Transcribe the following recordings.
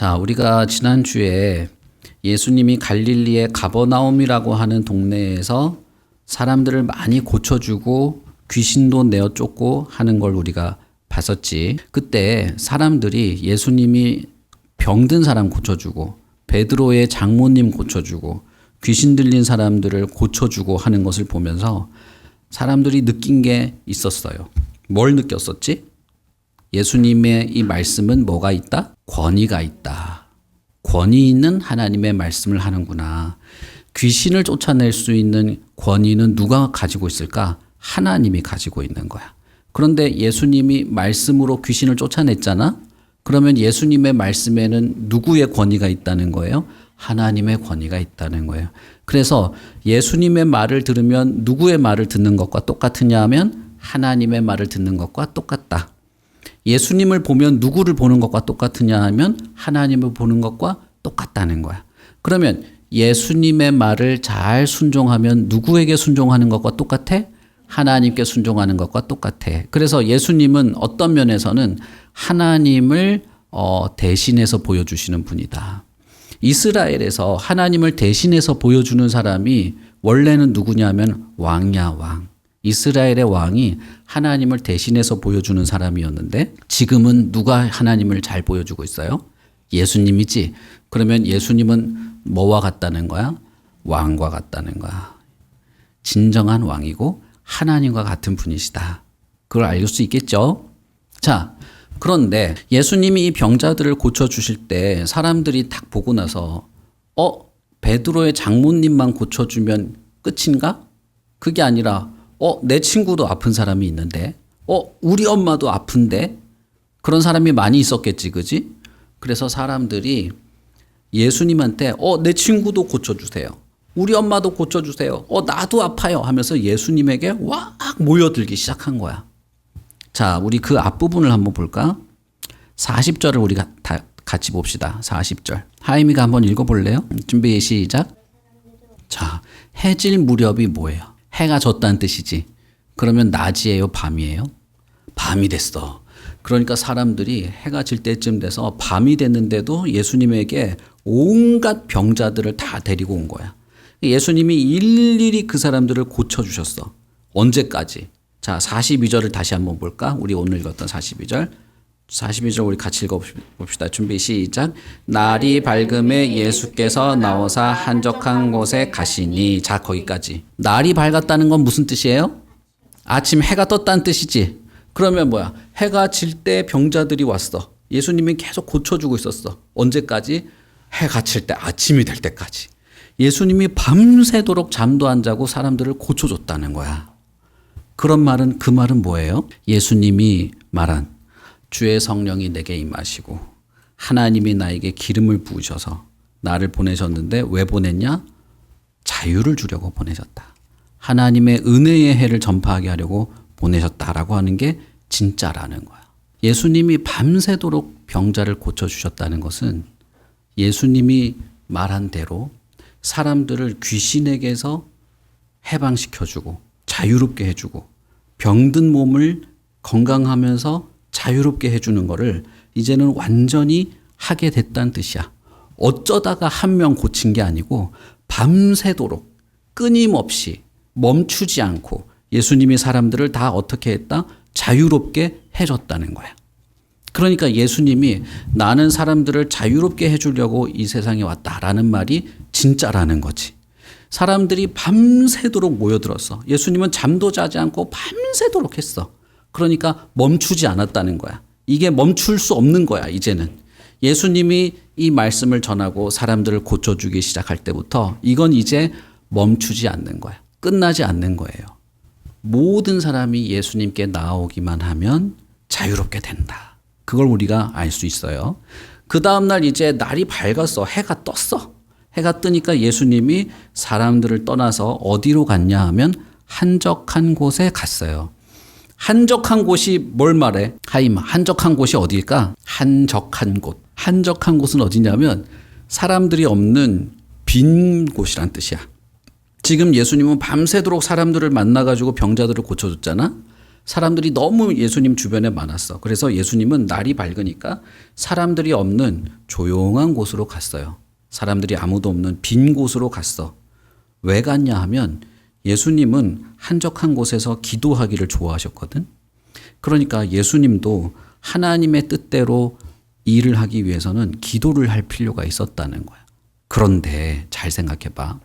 자, 우리가 지난주에 예수님이 갈릴리의 가버나움이라고 하는 동네에서 사람들을 많이 고쳐주고 귀신도 내어 쫓고 하는 걸 우리가 봤었지. 그때 사람들이 예수님이 병든 사람 고쳐주고 베드로의 장모님 고쳐주고 귀신 들린 사람들을 고쳐주고 하는 것을 보면서 사람들이 느낀 게 있었어요. 뭘 느꼈었지? 예수님의 이 말씀은 뭐가 있다? 권위가 있다. 권위 있는 하나님의 말씀을 하는구나. 귀신을 쫓아낼 수 있는 권위는 누가 가지고 있을까? 하나님이 가지고 있는 거야. 그런데 예수님이 말씀으로 귀신을 쫓아냈잖아? 그러면 예수님의 말씀에는 누구의 권위가 있다는 거예요? 하나님의 권위가 있다는 거예요. 그래서 예수님의 말을 들으면 누구의 말을 듣는 것과 똑같으냐 하면 하나님의 말을 듣는 것과 똑같다. 예수님을 보면 누구를 보는 것과 똑같으냐 하면 하나님을 보는 것과 똑같다는 거야. 그러면 예수님의 말을 잘 순종하면 누구에게 순종하는 것과 똑같아? 하나님께 순종하는 것과 똑같아. 그래서 예수님은 어떤 면에서는 하나님을 대신해서 보여주시는 분이다. 이스라엘에서 하나님을 대신해서 보여주는 사람이 원래는 누구냐면 왕이야, 왕. 이스라엘의 왕이 하나님을 대신해서 보여주는 사람이었는데 지금은 누가 하나님을 잘 보여주고 있어요? 예수님이지. 그러면 예수님은 뭐와 같다는 거야? 왕과 같다는 거야. 진정한 왕이고 하나님과 같은 분이시다. 그걸 알 수 있겠죠? 자, 그런데 예수님이 이 병자들을 고쳐주실 때 사람들이 딱 보고 나서 베드로의 장모님만 고쳐주면 끝인가? 그게 아니라 내 친구도 아픈 사람이 있는데 우리 엄마도 아픈데 그런 사람이 많이 있었겠지, 그지? 그래서 사람들이 예수님한테 내 친구도 고쳐주세요. 우리 엄마도 고쳐주세요. 나도 아파요 하면서 예수님에게 왁 모여들기 시작한 거야. 자, 우리 그 앞부분을 한번 볼까? 40절을 우리가 다 같이 봅시다. 40절. 하임이가 한번 읽어볼래요? 준비 시작. 자, 해질 무렵이 뭐예요? 해가 졌다는 뜻이지. 그러면 낮이에요, 밤이에요? 밤이 됐어. 그러니까 사람들이 해가 질 때쯤 돼서 밤이 됐는데도 예수님에게 온갖 병자들을 다 데리고 온 거야. 예수님이 일일이 그 사람들을 고쳐주셨어. 언제까지? 자, 42절을 다시 한번 볼까? 우리 오늘 읽었던 42절. 42절 우리 같이 읽어봅시다. 준비 시작. 날이 밝음에 예수께서 나오사 한적한 곳에 가시니. 자, 거기까지. 날이 밝았다는 건 무슨 뜻이에요? 아침 해가 떴다는 뜻이지. 그러면 뭐야? 해가 질 때 병자들이 왔어. 예수님이 계속 고쳐주고 있었어. 언제까지? 해가 칠 때 아침이 될 때까지. 예수님이 밤새도록 잠도 안 자고 사람들을 고쳐줬다는 거야. 그런 말은, 그 말은 뭐예요? 예수님이 말한 주의 성령이 내게 임하시고 하나님이 나에게 기름을 부으셔서 나를 보내셨는데 왜 보냈냐? 자유를 주려고 보내셨다. 하나님의 은혜의 해를 전파하게 하려고 보내셨다라고 하는 게 진짜라는 거야. 예수님이 밤새도록 병자를 고쳐주셨다는 것은 예수님이 말한 대로 사람들을 귀신에게서 해방시켜주고 자유롭게 해주고 병든 몸을 건강하면서 자유롭게 해주는 거를 이제는 완전히 하게 됐다는 뜻이야. 어쩌다가 한 명 고친 게 아니고 밤새도록 끊임없이 멈추지 않고 예수님이 사람들을 다 어떻게 했다? 자유롭게 해줬다는 거야. 그러니까 예수님이 나는 사람들을 자유롭게 해주려고 이 세상에 왔다라는 말이 진짜라는 거지. 사람들이 밤새도록 모여들었어. 예수님은 잠도 자지 않고 밤새도록 했어. 그러니까 멈추지 않았다는 거야. 이게 멈출 수 없는 거야, 이제는. 예수님이 이 말씀을 전하고 사람들을 고쳐주기 시작할 때부터 이건 이제 멈추지 않는 거야. 끝나지 않는 거예요. 모든 사람이 예수님께 나오기만 하면 자유롭게 된다. 그걸 우리가 알 수 있어요. 그 다음날 이제 날이 밝았어. 해가 떴어. 해가 뜨니까 예수님이 사람들을 떠나서 어디로 갔냐 하면 한적한 곳에 갔어요. 한적한 곳이 뭘 말해? 하임, 한적한 곳이 어디일까? 한적한 곳. 한적한 곳은 어디냐면 사람들이 없는 빈 곳이란 뜻이야. 지금 예수님은 밤새도록 사람들을 만나가지고 병자들을 고쳐줬잖아. 사람들이 너무 예수님 주변에 많았어. 그래서 예수님은 날이 밝으니까 사람들이 없는 조용한 곳으로 갔어요. 사람들이 아무도 없는 빈 곳으로 갔어. 왜 갔냐 하면 예수님은 한적한 곳에서 기도하기를 좋아하셨거든. 그러니까 예수님도 하나님의 뜻대로 일을 하기 위해서는 기도를 할 필요가 있었다는 거야. 그런데 잘 생각해봐.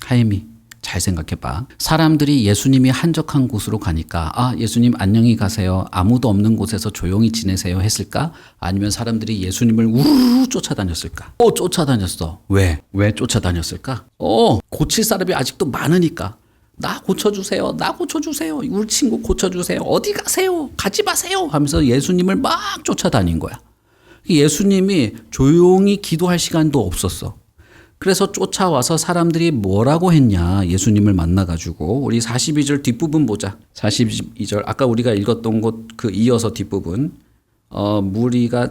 하임이 잘 생각해봐. 사람들이 예수님이 한적한 곳으로 가니까 예수님 안녕히 가세요. 아무도 없는 곳에서 조용히 지내세요 했을까? 아니면 사람들이 예수님을 우르르 쫓아다녔을까? 쫓아다녔어. 왜? 왜 쫓아다녔을까? 고칠 사람이 아직도 많으니까. 나 고쳐주세요. 나 고쳐주세요. 우리 친구 고쳐주세요. 어디 가세요? 가지 마세요. 하면서 예수님을 막 쫓아다닌 거야. 예수님이 조용히 기도할 시간도 없었어. 그래서 쫓아와서 사람들이 뭐라고 했냐. 예수님을 만나가지고 우리 42절 뒷부분 보자. 42절 아까 우리가 읽었던 곳 그 이어서 뒷부분 무리가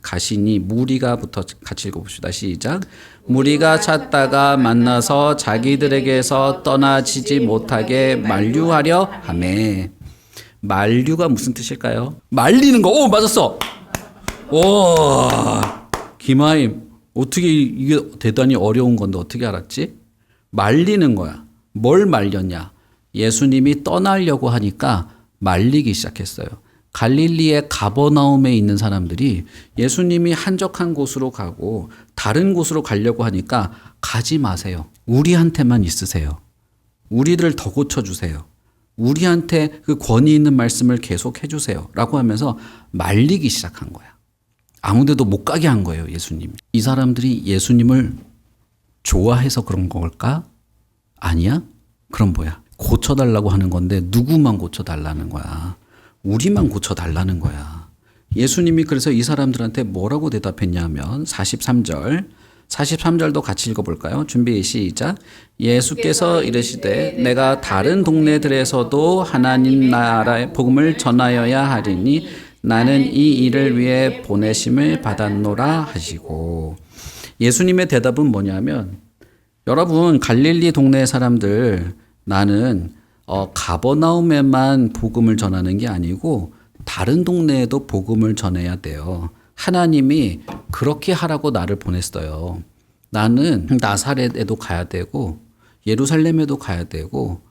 가시니 무리가부터 같이 읽어봅시다. 시작. 무리가 찾다가 만나서 자기들에게서 떠나지지 못하게 만류하려 하매. 만류가 무슨 뜻일까요? 말리는 거. 맞았어. 김하임 어떻게 이게 대단히 어려운 건데 어떻게 알았지? 말리는 거야. 뭘 말렸냐? 예수님이 떠나려고 하니까 말리기 시작했어요. 갈릴리의 가버나움에 있는 사람들이 예수님이 한적한 곳으로 가고 다른 곳으로 가려고 하니까 가지 마세요. 우리한테만 있으세요. 우리를 더 고쳐주세요. 우리한테 그 권위 있는 말씀을 계속 해주세요. 라고 하면서 말리기 시작한 거야. 아무데도 못 가게 한 거예요, 예수님. 이 사람들이 예수님을 좋아해서 그런 걸까? 아니야? 그럼 뭐야? 고쳐달라고 하는 건데 누구만 고쳐달라는 거야? 우리만 고쳐달라는 거야. 예수님이 그래서 이 사람들한테 뭐라고 대답했냐면 43절도 같이 읽어볼까요? 준비 시작. 예수께서 이르시되 내가 다른 동네들에서도 하나님 나라의 복음을 전하여야 하리니 나는 이 일을 위해 보내심을 받았노라 하시고. 예수님의 대답은 뭐냐면 여러분 갈릴리 동네 사람들 나는 가버나움에만 복음을 전하는 게 아니고 다른 동네에도 복음을 전해야 돼요. 하나님이 그렇게 하라고 나를 보냈어요. 나는 나사렛에도 가야 되고 예루살렘에도 가야 되고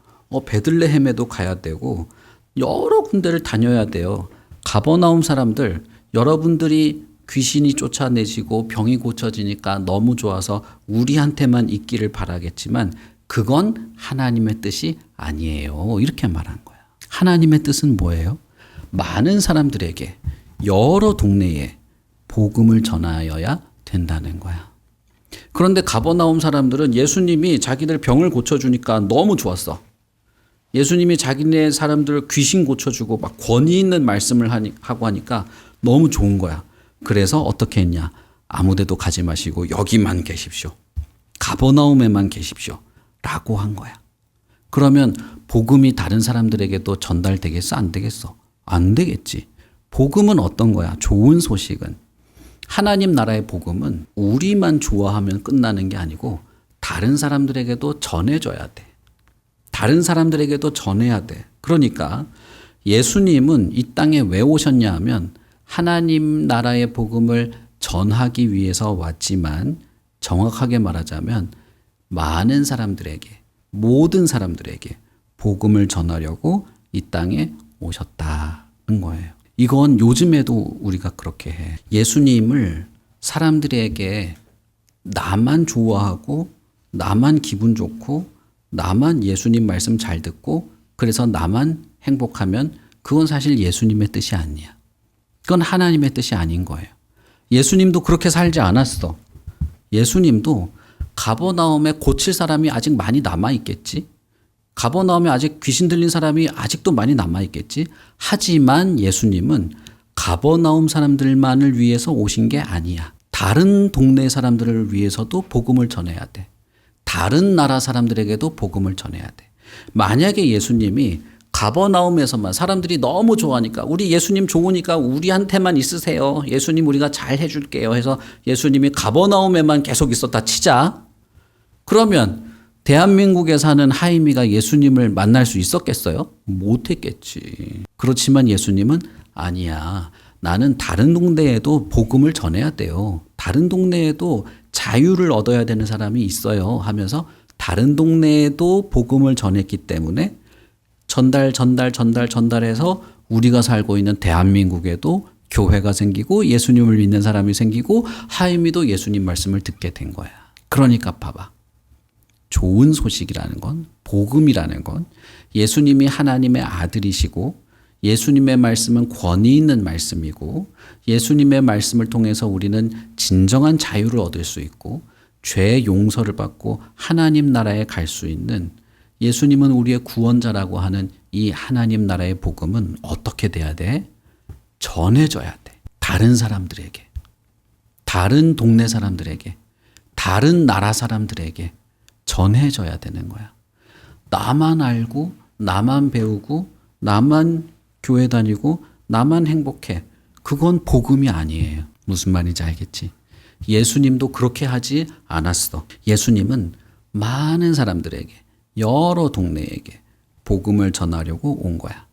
베들레헴에도 가야 되고 여러 군데를 다녀야 돼요. 가버나움 사람들 여러분들이 귀신이 쫓아내지고 병이 고쳐지니까 너무 좋아서 우리한테만 있기를 바라겠지만 그건 하나님의 뜻이 아니에요. 이렇게 말한 거야. 하나님의 뜻은 뭐예요? 많은 사람들에게 여러 동네에 복음을 전하여야 된다는 거야. 그런데 가버나움 사람들은 예수님이 자기들 병을 고쳐주니까 너무 좋았어. 예수님이 자기네 사람들 귀신 고쳐주고 막 권위 있는 말씀을 하고 하니까 너무 좋은 거야. 그래서 어떻게 했냐? 아무데도 가지 마시고 여기만 계십시오. 가버나움에만 계십시오. 라고 한 거야. 그러면 복음이 다른 사람들에게도 전달되겠어? 안 되겠어? 안 되겠지. 복음은 어떤 거야? 좋은 소식은 하나님 나라의 복음은 우리만 좋아하면 끝나는 게 아니고 다른 사람들에게도 전해줘야 돼. 다른 사람들에게도 전해야 돼. 그러니까 예수님은 이 땅에 왜 오셨냐 하면 하나님 나라의 복음을 전하기 위해서 왔지만 정확하게 말하자면 많은 사람들에게, 모든 사람들에게 복음을 전하려고 이 땅에 오셨다는 거예요. 이건 요즘에도 우리가 그렇게 해. 예수님을 사람들에게 나만 좋아하고 나만 기분 좋고 나만 예수님 말씀 잘 듣고 그래서 나만 행복하면 그건 사실 예수님의 뜻이 아니야. 그건 하나님의 뜻이 아닌 거예요. 예수님도 그렇게 살지 않았어. 예수님도 가버나움에 고칠 사람이 아직 많이 남아있겠지. 가버나움에 아직 귀신 들린 사람이 아직도 많이 남아있겠지. 하지만 예수님은 가버나움 사람들만을 위해서 오신 게 아니야. 다른 동네 사람들을 위해서도 복음을 전해야 돼. 다른 나라 사람들에게도 복음을 전해야 돼. 만약에 예수님이 가버나움에서만 사람들이 너무 좋아하니까 우리 예수님 좋으니까 우리한테만 있으세요. 예수님 우리가 잘 해줄게요 해서 예수님이 가버나움에만 계속 있었다 치자. 그러면 대한민국에 사는 하임이가 예수님을 만날 수 있었겠어요? 못했겠지. 그렇지만 예수님은 아니야. 나는 다른 동네에도 복음을 전해야 돼요. 다른 동네에도 자유를 얻어야 되는 사람이 있어요. 하면서 다른 동네에도 복음을 전했기 때문에 전달해서 우리가 살고 있는 대한민국에도 교회가 생기고 예수님을 믿는 사람이 생기고 하임이도 예수님 말씀을 듣게 된 거야. 그러니까 봐봐. 좋은 소식이라는 건, 복음이라는 건 예수님이 하나님의 아들이시고 예수님의 말씀은 권위 있는 말씀이고 예수님의 말씀을 통해서 우리는 진정한 자유를 얻을 수 있고 죄의 용서를 받고 하나님 나라에 갈 수 있는, 예수님은 우리의 구원자라고 하는 이 하나님 나라의 복음은 어떻게 돼야 돼? 전해져야 돼. 다른 사람들에게, 다른 동네 사람들에게, 다른 나라 사람들에게 전해져야 되는 거야. 나만 알고 나만 배우고 나만 교회 다니고 나만 행복해. 그건 복음이 아니에요. 무슨 말인지 알겠지? 예수님도 그렇게 하지 않았어. 예수님은 많은 사람들에게, 여러 동네에게 복음을 전하려고 온 거야.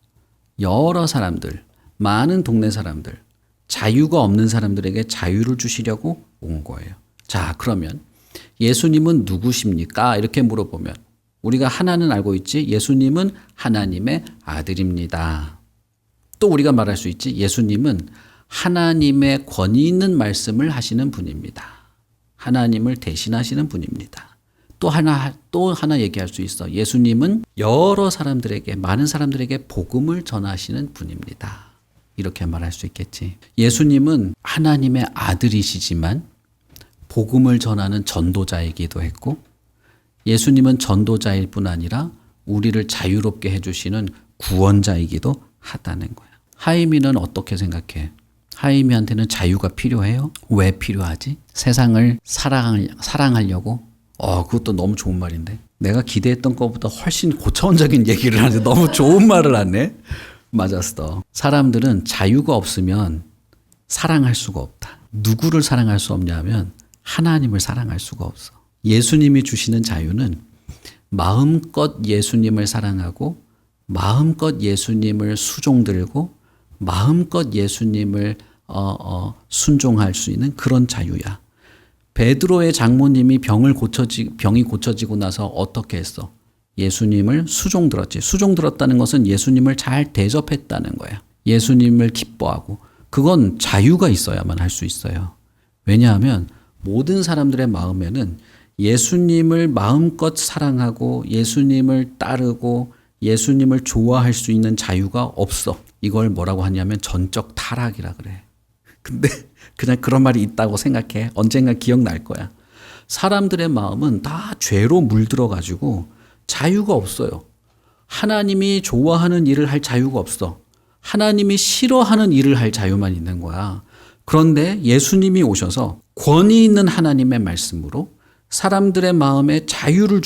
여러 사람들, 많은 동네 사람들, 자유가 없는 사람들에게 자유를 주시려고 온 거예요. 자, 그러면 예수님은 누구십니까? 이렇게 물어보면 우리가 하나는 알고 있지. 예수님은 하나님의 아들입니다. 또 우리가 말할 수 있지. 예수님은 하나님의 권위 있는 말씀을 하시는 분입니다. 하나님을 대신하시는 분입니다. 또 하나 얘기할 수 있어. 예수님은 여러 사람들에게, 많은 사람들에게 복음을 전하시는 분입니다. 이렇게 말할 수 있겠지. 예수님은 하나님의 아들이시지만 복음을 전하는 전도자이기도 했고, 예수님은 전도자일 뿐 아니라 우리를 자유롭게 해주시는 구원자이기도 하다는 거야. 하임이는 어떻게 생각해? 하임이한테는 자유가 필요해요? 왜 필요하지? 세상을 사랑하려고? 그것도 너무 좋은 말인데. 내가 기대했던 것보다 훨씬 고차원적인 얘기를 하는데 너무 좋은 말을 하네. 맞았어. 사람들은 자유가 없으면 사랑할 수가 없다. 누구를 사랑할 수 없냐면 하나님을 사랑할 수가 없어. 예수님이 주시는 자유는 마음껏 예수님을 사랑하고 마음껏 예수님을 수종들고 마음껏 예수님을 순종할 수 있는 그런 자유야. 베드로의 장모님이 병이 고쳐지고 나서 어떻게 했어? 예수님을 수종들었지. 수종들었다는 것은 예수님을 잘 대접했다는 거야. 예수님을 기뻐하고. 그건 자유가 있어야만 할 수 있어요. 왜냐하면 모든 사람들의 마음에는 예수님을 마음껏 사랑하고 예수님을 따르고 예수님을 좋아할 수 있는 자유가 없어. 이걸 뭐라고 하냐면 전적 타락이라 그래. 근데 그냥 그런 말이 있다고 생각해. 언젠가 기억날 거야. 사람들의 마음은 다 죄로 물들어 가지고 자유가 없어요. 하나님이 좋아하는 일을 할 자유가 없어. 하나님이 싫어하는 일을 할 자유만 있는 거야. 그런데 예수님이 오셔서 권위 있는 하나님의 말씀으로 사람들의 마음에 자유를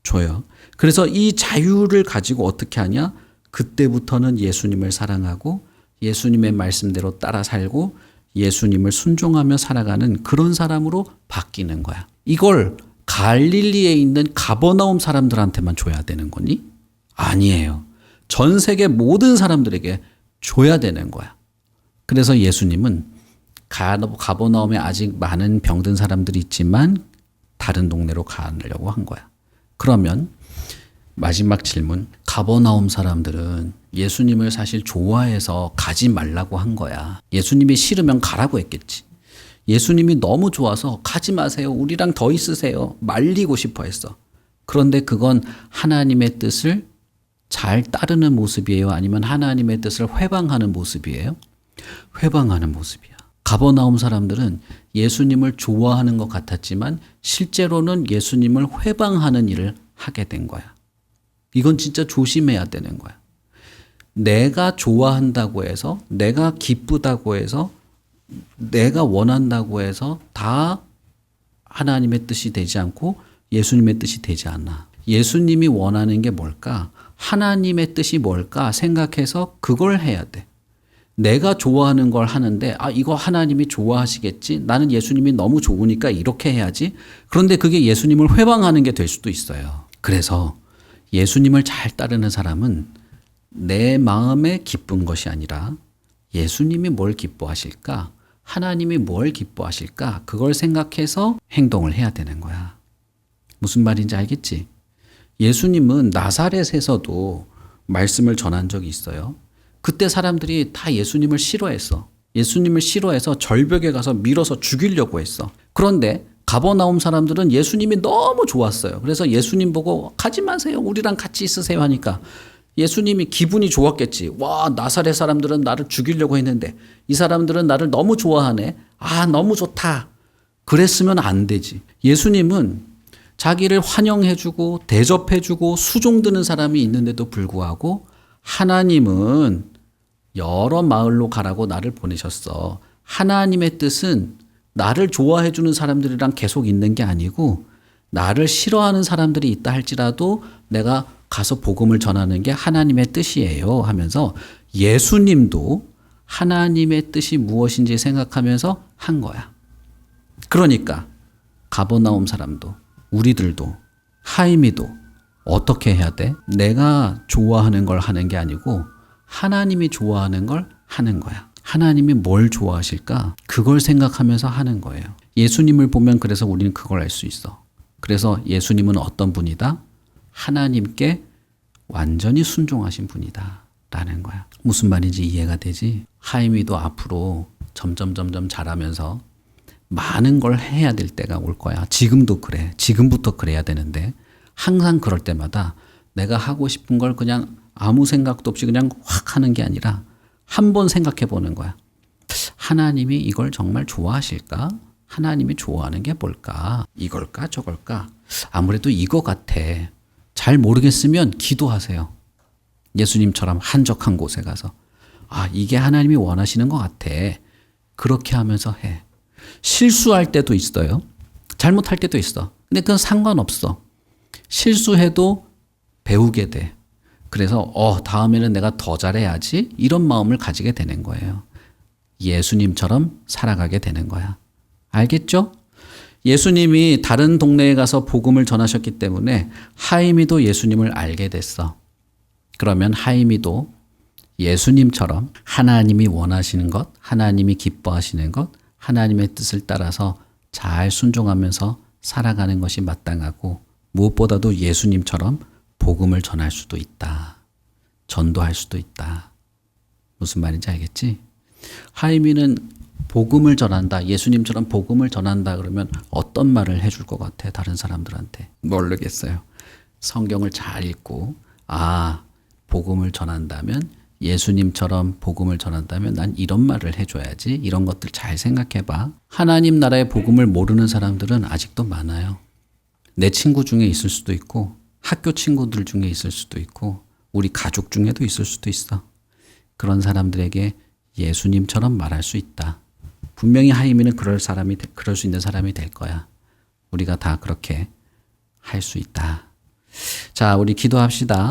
줘요. 그래서 이 자유를 가지고 어떻게 하냐? 그때부터는 예수님을 사랑하고 예수님의 말씀대로 따라 살고 예수님을 순종하며 살아가는 그런 사람으로 바뀌는 거야. 이걸 갈릴리에 있는 가버나움 사람들한테만 줘야 되는 거니? 아니에요. 전 세계 모든 사람들에게 줘야 되는 거야. 그래서 예수님은 가버나움에 아직 많은 병든 사람들이 있지만 다른 동네로 가려고 한 거야. 그러면 마지막 질문. 가버나움 사람들은 예수님을 사실 좋아해서 가지 말라고 한 거야. 예수님이 싫으면 가라고 했겠지. 예수님이 너무 좋아서 가지 마세요. 우리랑 더 있으세요. 말리고 싶어 했어. 그런데 그건 하나님의 뜻을 잘 따르는 모습이에요? 아니면 하나님의 뜻을 회방하는 모습이에요? 회방하는 모습이야. 가버나움 사람들은 예수님을 좋아하는 것 같았지만 실제로는 예수님을 회방하는 일을 하게 된 거야. 이건 진짜 조심해야 되는 거야. 내가 좋아한다고 해서, 내가 기쁘다고 해서, 내가 원한다고 해서 다 하나님의 뜻이 되지 않고 예수님의 뜻이 되지 않아. 예수님이 원하는 게 뭘까? 하나님의 뜻이 뭘까 생각해서 그걸 해야 돼. 내가 좋아하는 걸 하는데 이거 하나님이 좋아하시겠지? 나는 예수님이 너무 좋으니까 이렇게 해야지. 그런데 그게 예수님을 회방하는 게 될 수도 있어요. 그래서 예수님을 잘 따르는 사람은 내 마음에 기쁜 것이 아니라 예수님이 뭘 기뻐하실까? 하나님이 뭘 기뻐하실까? 그걸 생각해서 행동을 해야 되는 거야. 무슨 말인지 알겠지? 예수님은 나사렛에서도 말씀을 전한 적이 있어요. 그때 사람들이 다 예수님을 싫어했어. 예수님을 싫어해서 절벽에 가서 밀어서 죽이려고 했어. 그런데 가버나움 사람들은 예수님이 너무 좋았어요. 그래서 예수님 보고 가지 마세요. 우리랑 같이 있으세요 하니까 예수님이 기분이 좋았겠지. 와, 나사렛 사람들은 나를 죽이려고 했는데 이 사람들은 나를 너무 좋아하네. 너무 좋다. 그랬으면 안 되지. 예수님은 자기를 환영해주고 대접해주고 수종드는 사람이 있는데도 불구하고 하나님은 여러 마을로 가라고 나를 보내셨어. 하나님의 뜻은 나를 좋아해주는 사람들이랑 계속 있는 게 아니고 나를 싫어하는 사람들이 있다 할지라도 내가 가서 복음을 전하는 게 하나님의 뜻이에요 하면서 예수님도 하나님의 뜻이 무엇인지 생각하면서 한 거야. 그러니까 가버나움 사람도 우리들도 하임이도 어떻게 해야 돼? 내가 좋아하는 걸 하는 게 아니고 하나님이 좋아하는 걸 하는 거야. 하나님이 뭘 좋아하실까? 그걸 생각하면서 하는 거예요. 예수님을 보면 그래서 우리는 그걸 알 수 있어. 그래서 예수님은 어떤 분이다? 하나님께 완전히 순종하신 분이다 라는 거야. 무슨 말인지 이해가 되지? 하임이도 앞으로 점점 자라면서 많은 걸 해야 될 때가 올 거야. 지금도 그래. 지금부터 그래야 되는데 항상 그럴 때마다 내가 하고 싶은 걸 그냥 아무 생각도 없이 그냥 확 하는 게 아니라 한번 생각해 보는 거야. 하나님이 이걸 정말 좋아하실까? 하나님이 좋아하는 게 뭘까? 이걸까? 저걸까? 아무래도 이거 같아. 잘 모르겠으면 기도하세요. 예수님처럼 한적한 곳에 가서 이게 하나님이 원하시는 것 같아. 그렇게 하면서 해. 실수할 때도 있어요. 잘못할 때도 있어. 근데 그건 상관없어. 실수해도 배우게 돼. 그래서 다음에는 내가 더 잘해야지 이런 마음을 가지게 되는 거예요. 예수님처럼 살아가게 되는 거야. 알겠죠? 예수님이 다른 동네에 가서 복음을 전하셨기 때문에 하임이도 예수님을 알게 됐어. 그러면 하임이도 예수님처럼 하나님이 원하시는 것, 하나님이 기뻐하시는 것, 하나님의 뜻을 따라서 잘 순종하면서 살아가는 것이 마땅하고 무엇보다도 예수님처럼 복음을 전할 수도 있다. 전도할 수도 있다. 무슨 말인지 알겠지? 하임이는 복음을 전한다. 예수님처럼 복음을 전한다 그러면 어떤 말을 해줄 것 같아? 다른 사람들한테. 모르겠어요. 성경을 잘 읽고 복음을 전한다면 예수님처럼 복음을 전한다면 난 이런 말을 해줘야지. 이런 것들 잘 생각해봐. 하나님 나라의 복음을 모르는 사람들은 아직도 많아요. 내 친구 중에 있을 수도 있고 학교 친구들 중에 있을 수도 있고 우리 가족 중에도 있을 수도 있어. 그런 사람들에게 예수님처럼 말할 수 있다. 분명히 하임이는 그럴 수 있는 사람이 될 거야. 우리가 다 그렇게 할 수 있다. 자, 우리 기도합시다.